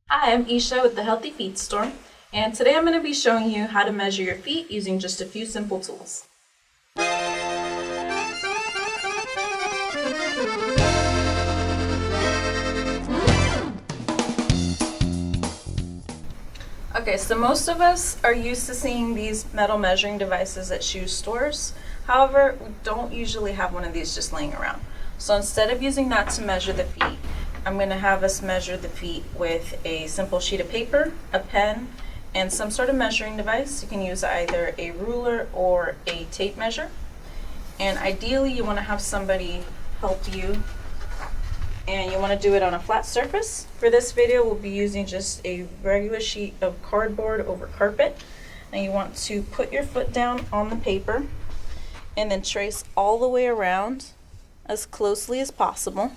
Hi, I'm Isha with the Healthy Feet Store, and today I'm going to be showing you how to measure your feet using just a few simple tools. Okay, so most of us are used to seeing these metal measuring devices at shoe stores. However, we don't usually have one of these just laying around. So instead of using that to measure the feet, I'm going to have us measure the feet with a simple sheet of paper, a pen, and some sort of measuring device. You can use either a ruler or a tape measure. And ideally, you want to have somebody help you, and you want to do it on a flat surface. For this video, we'll be using just a regular sheet of cardboard over carpet. And you want to put your foot down on the paper and then trace all the way around as closely as possible.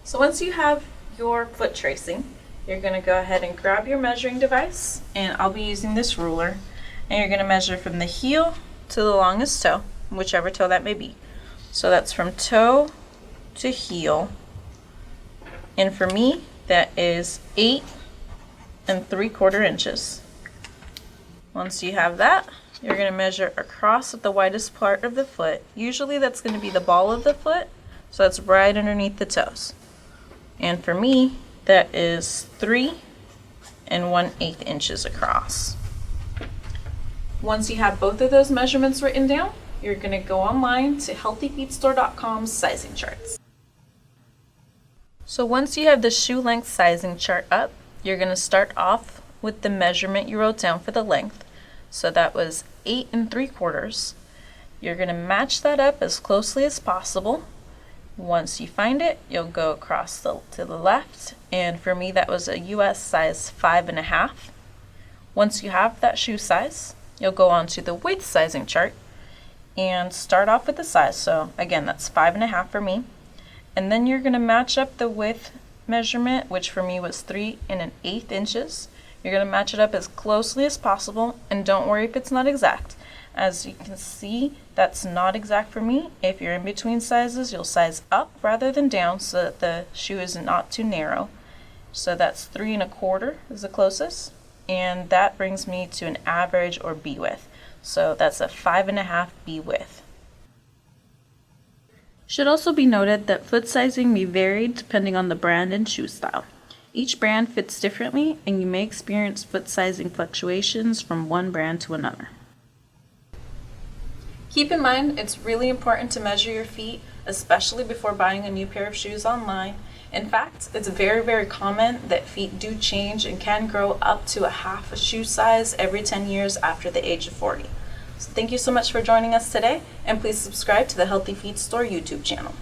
So once you have your foot tracing, you're going to go ahead and grab your measuring device, and I'll be using this ruler, and you're going to measure from the heel to the longest toe, whichever toe that may be. So that's from toe to heel, and for me that is 8 3/4 inches. Once you have that, you're going to measure across at the widest part of the foot. Usually that's going to be the ball of the foot, so that's right underneath the toes. And for me, that is 3 1/8 inches across. Once you have both of those measurements written down, you're going to go online to HealthyFeetStore.com's sizing charts. So once you have the shoe length sizing chart up, you're going to start off with the measurement you wrote down for the length. So that was 8 3/4. You're going to match that up as closely as possible. Once you find it, you'll go across to the left, and for me that was a US size 5.5. Once you have that shoe size, you'll go on to the width sizing chart and start off with the size. So again, that's 5.5 for me, and then you're going to match up the width measurement, which for me was 3 1/8 inches. You're going to match it up as closely as possible, and don't worry if it's not exact. As you can see, that's not exact for me. If you're in between sizes, you'll size up rather than down so that the shoe is not too narrow. So that's 3 1/4 is the closest, and that brings me to an average or B width. So that's a 5.5 B width. Should also be noted that foot sizing may vary depending on the brand and shoe style. Each brand fits differently, and you may experience foot sizing fluctuations from one brand to another. Keep in mind, it's really important to measure your feet, especially before buying a new pair of shoes online. In fact, it's very, very common that feet do change and can grow up to a half a shoe size every 10 years after the age of 40. So thank you so much for joining us today, and please subscribe to the Healthy Feet Store YouTube channel.